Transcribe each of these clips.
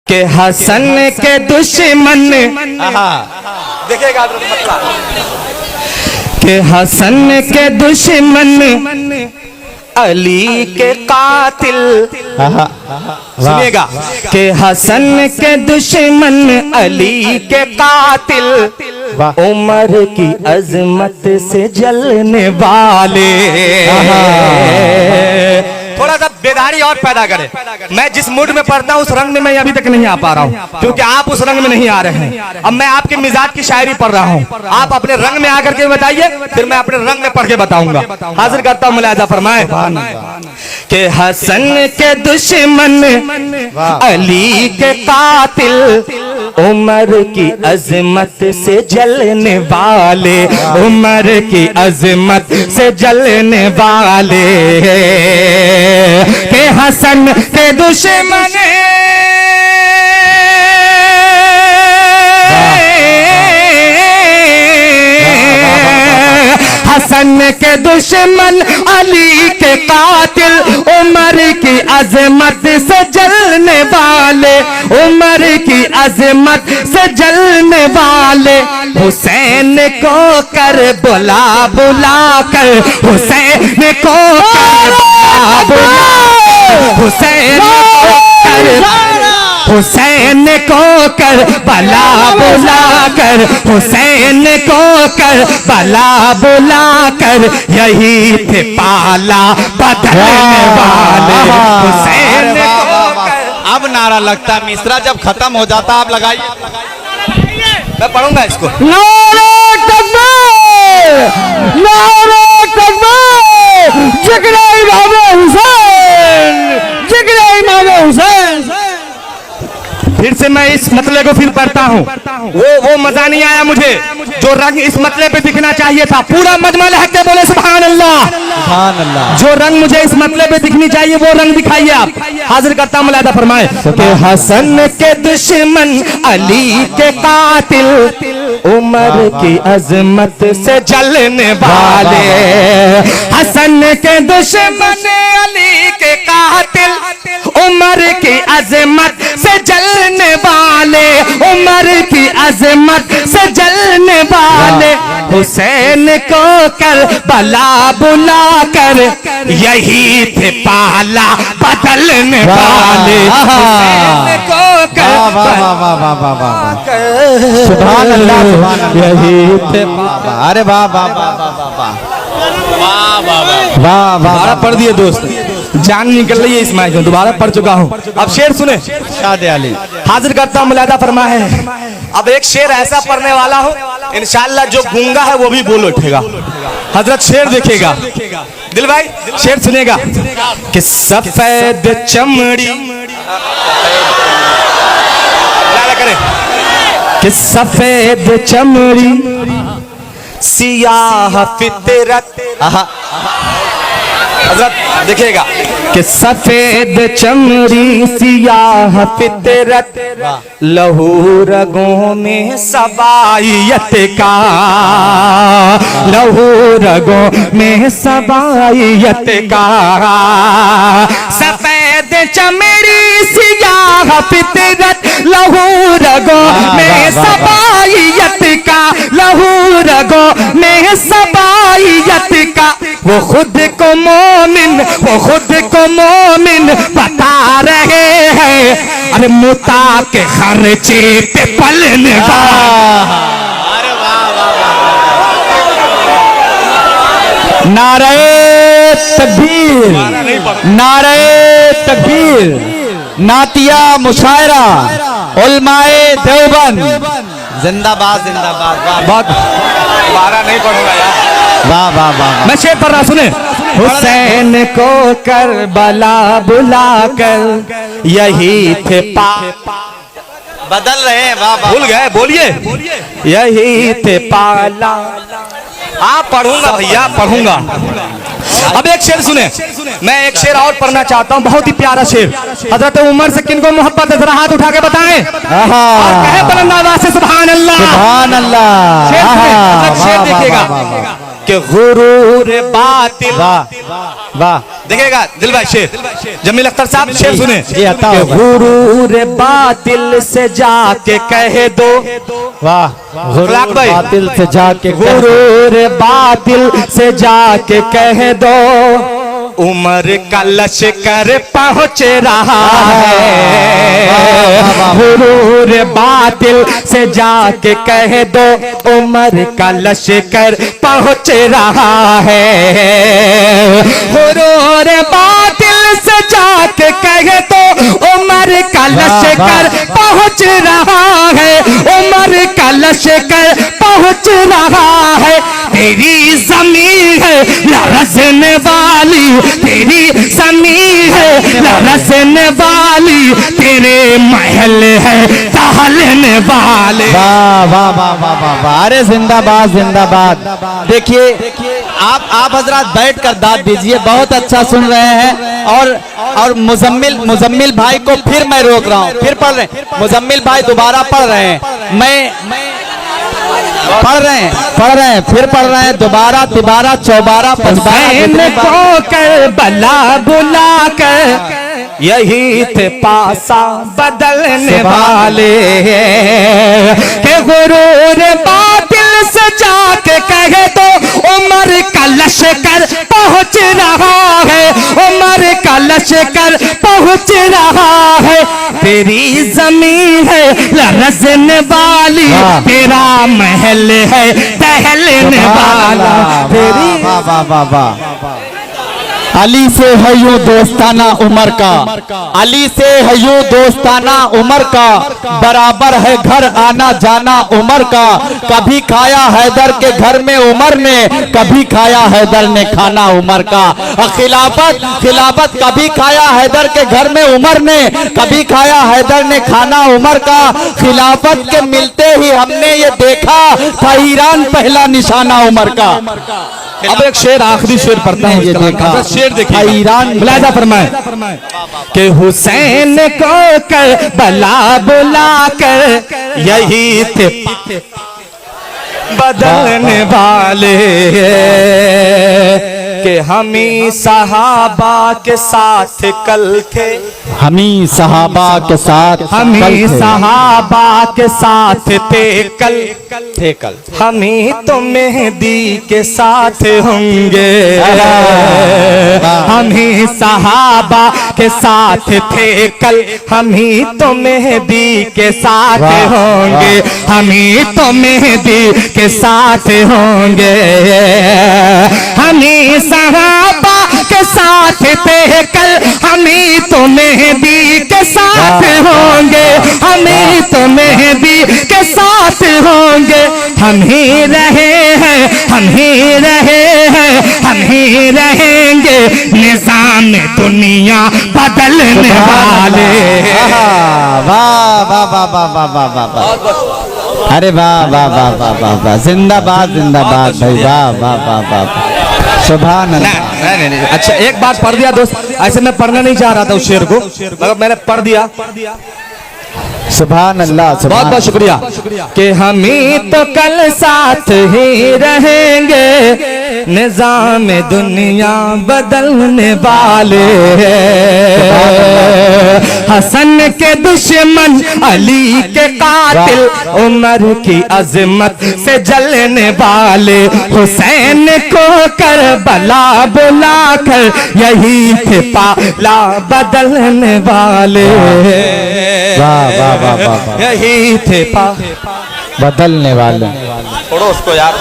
के हसन के दुश्मन देखिएगा मतलब के हसन के दुश्मन अली के कातिल। सुनिएगा के हसन के दुश्मन अली के कातिल, उमर की अजमत से जलने वाले। थोड़ा सा बेदारी और पैदा करे। मैं जिस मूड में पढ़ता हूँ उस रंग में मैं अभी तक नहीं आ पा रहा हूँ, क्योंकि आप उस रंग में नहीं आ रहे हैं। अब मैं आपके मिजाज की शायरी पढ़ रहा हूँ, आप अपने रंग में आकर के बताइए, फिर मैं अपने रंग में पढ़ के बताऊंगा। हाजिर करता हूँ, मुलाहिजा फरमाए। के हसन के दुश्मन अली के कातिल, उमर की अजमत से जलने वाले, उमर की अजमत से जलने वाले। के हसन के दुश्मन हसन के दुश्मन अली के कातिल, उमर की अजमत से जलने वाले, उमर की अजमत से जलने वाले। हुसैन को कर बुला बुला कर, हुसैन को कर बुला हुसैन हुसैन को कर बला बुला कर, हुसैन को कर बला बुला कर, यही थे पाला बदलने वाले। हुसैन को कर। अब नारा लगता है मिश्रा, जब खत्म हो जाता आप लगाइए। मैं पढ़ूंगा इसको। नारे तकबीर, नारे तकबीर, जिक्र इमाम हुसैन, जिक्र इमाम हुसैन। फिर से मैं इस मतले को फिर पढ़ता हूँ। वो मजा नहीं आया मुझे जो रंग इस मतले पे दिखना चाहिए था। पूरा मजमा लहक के बोले सुभान अल्लाह, सुभान अल्लाह। जो रंग मुझे इस मतले पे दिखनी चाहिए वो रंग दिखाइए आप। हाजिर करता हूँ, मुलाहिजा फरमाए। के हसन के दुश्मन अली के कातिल, उमर की अजमत से जलने वाले। हसन के दुश्मन अली के कातिल, उमर की अजमत से जलने वाले, उमर की अजमत से जलने वाले। हुसैन को कर बला बुला कर, यही थे पाला बदलने वाले। हुसैन को कर सुभान अल्लाह, यही थे। अरे वाह वाह वाह वाह वाह वाह दोबारा पढ़ दिए दोस्त, जान निकल रही है इस मैच में। दोबारा पढ़ चुका हूँ, अब शेर सुने। शाद अली हाजिर करता हूँ, मुलाहिजा फरमाए। अब एक शेर ऐसा पढ़ने वाला हूँ इंशाअल्लाह जो गूंगा है वो भी बोल उठेगा। हजरत शेर देखेगा, दिल भाई शेर सुनेगा। कि सफेद चमड़ी करे, कि सफेद चमड़ी सियाह फितरत। हजरत देखिएगा कि सफेद चमड़ी सियाह फितरत, लहू रगों में सबाइयत का, लहू रगों में सबाइयत का। सफेद चमड़ी सियाह फितरत, लहू रगों में सबाइयत का, लहू रगों में सबाइयत का। वो खुद को मोमिन, वो खुद को मोमिन बता रहे हैं, अरे मुता के खर्चे पे पलने वाला। अरे वाह वाह वाह। नारे तकबीर, नारे तकबीर, नातिया मुशायरा उलमाए देवबंद जिंदाबाद जिंदाबाद। बहुत दोबारा नहीं पढ़ूंगा यार। वाह वाह वाह। मैं शेर पढ़ रहा, सुने। हुसैन को कर बला बुला कर, यही थे बदल रहे हैं। वाह वाह। भूल गए, बोलिए। यही थे पाला। हाँ पढ़ूंगा भैया, पढ़ूंगा। अब एक शेर सुने, मैं एक शेर और पढ़ना चाहता हूँ, बहुत ही प्यारा शेर। हजरत उमर से किनको मोहब्बत है, जरा हाथ उठा के बताएं और कहे बुलंद आवाज से सुभान अल्लाह, सुभान अल्लाह। शेर देखिएगा कि गुरूर बातिल। वाह वाह, देखिएगा दिल भाई शेर, जमील अख्तर साहब शेर सुने। ये आता कि होगा। गुरूर बातिल से जाके कह दो, वाह, अखलाक भाई, बातिल से जाके गुरूर बातिल से जाके कह दो, उम्र का लश्कर पहुंच रहा है। गुरूर बातिल से जाके कह दो, उम्र का लश्कर पहुंच रहा है। गुरूर बातिल से जाके कह दो, उम्र का लश्कर पहुंच रहा है, उम्र का लश्कर पहुंच रहा है। तेरी जमीन है लरसने वाली, तेरी जमीन है लरसने वाली, तेरे महल है टहलने वाले। वाह वाह वाह वाह वाह वाह, अरे जिंदाबाद जिंदाबाद। देखिए आप हजरात बैठ कर दाद दीजिए, बहुत अच्छा सुन रहे हैं। और मुजम्मिल भाई को फिर मैं रोक रहा हूँ, फिर पढ़ रहे हैं, मुजम्मिल भाई दोबारा पढ़ रहे हैं, मैं पढ़ रहे हैं, फिर पढ़ रहे हैं, दोबारा तिबारा चौबारा हुसैन को करबला बुला कर यही थे पासा बदलने वाले, के गुरूर बातिल से जाके कहे तो उम्र का लश्कर पहुंच रहा है, उम्र का लश्कर पहुंच रहा है। तेरी जमीन है लरसने वाली, तेरा महल है टहलने वाला। तेरी वाह वाह वाह वाह। अली से है यूं दोस्ताना उमर का, अली से है यूं दोस्ताना उमर का, बराबर है घर आना जाना उमर का। कभी खाया हैदर के घर में उमर ने, कभी खाया हैदर ने खाना उमर का। खिलाफत कभी खाया हैदर के घर में उमर ने, कभी खाया हैदर ने खाना उमर का। खिलाफत के मिलते ही हमने ये देखा था ईरान पहला निशाना उमर का। अब एक शेर, आखिरी शेर पढ़ता हूँ, ये देखा शेर देखिए, ईरान मुलाहिजा फरमाए कि हुसैन को कर बला बुला कर यही थे बदलने वाले, कि हमी सहाबा के साथ कल थे, हमी सहाबा के साथ, हमी सहाबा के साथ थे कल, हमी तो मेहदी के साथ होंगे। हमी सहाबा के साथ थे कल, हमी तो मेहदी के साथ होंगे, हमी तो मेहदी के साथ होंगे। हमी सहाबा के साथ थे कल, हमी तो मेहदी के साथ होंगे, हमी तो मेहदी के साथ होंगे। हम ही रहे हैं, हम ही रहे हैं, हम ही रहेंगे, निजाम दुनिया बदलने वाले। वाह वाह वाह वाह वाह वाह वाह वाह, अरे वाह वाह वाह वाह वाह वाह, जिंदाबाद जिंदाबाद भाई, वाह वाह वाह वाह, सुभान अल्लाह। नहीं, अच्छा एक बात पढ़ दिया दोस्त, ऐसे मैं पढ़ना नहीं चाह रहा था उस शेर को, मगर मैंने पढ़ दिया। सुभान अल्लाह, बहुत बहुत शुक्रिया। कि हम ही तो कल साथ ही रहेंगे, निजाम दुनिया बदलने वाले। हसन के दुश्मन अली के कातिल, उमर की अजमत से जलने वाले। हुसैन को करबला बुला कर यही थे पाला बदलने वाले। वाह वाह वाह वाह, यही थे बदलने वाले। छोड़ो उसको यार,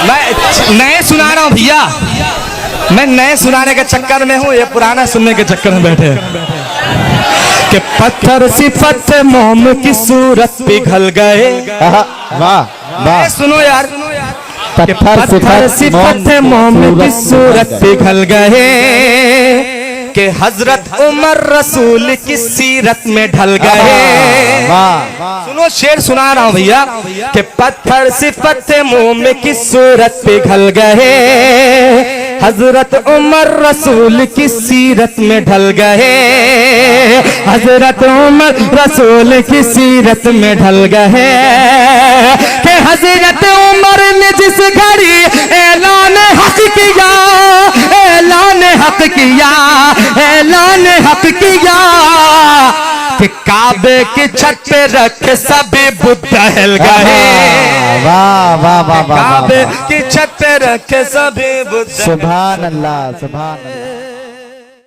मैं नए सुना रहा हूँ भैया, मैं नए सुनाने के चक्कर में हूँ, ये पुराना सुनने के चक्कर में बैठे कि पत्थर सिफत मोम की सूरत पिघल गए। वाह वाह, सुनो यार, पत्थर सिफत मोम की सूरत पिघल गए, कि हजरत उमर रसूल की सीरत में ढल गए। सुनो शेर सुना रहा हूं भैया कि पत्थर सिफत मोम की सूरत पिघल गए, हजरत उमर रसूल की सीरत में ढल गए। हजरत उमर रसूल की सीरत में ढल गए कि हजरत उमर ने जिस घड़ी ऐलान हक किया, ऐलान हक किया, ऐलान हक किया कि काबे की छत पे रख सभी बुद्ध हिल गए। वाह वाह वाह वाह काबे की छत पे रख सभी बुद्ध। सुभान अल्लाह, सुभान अल्लाह।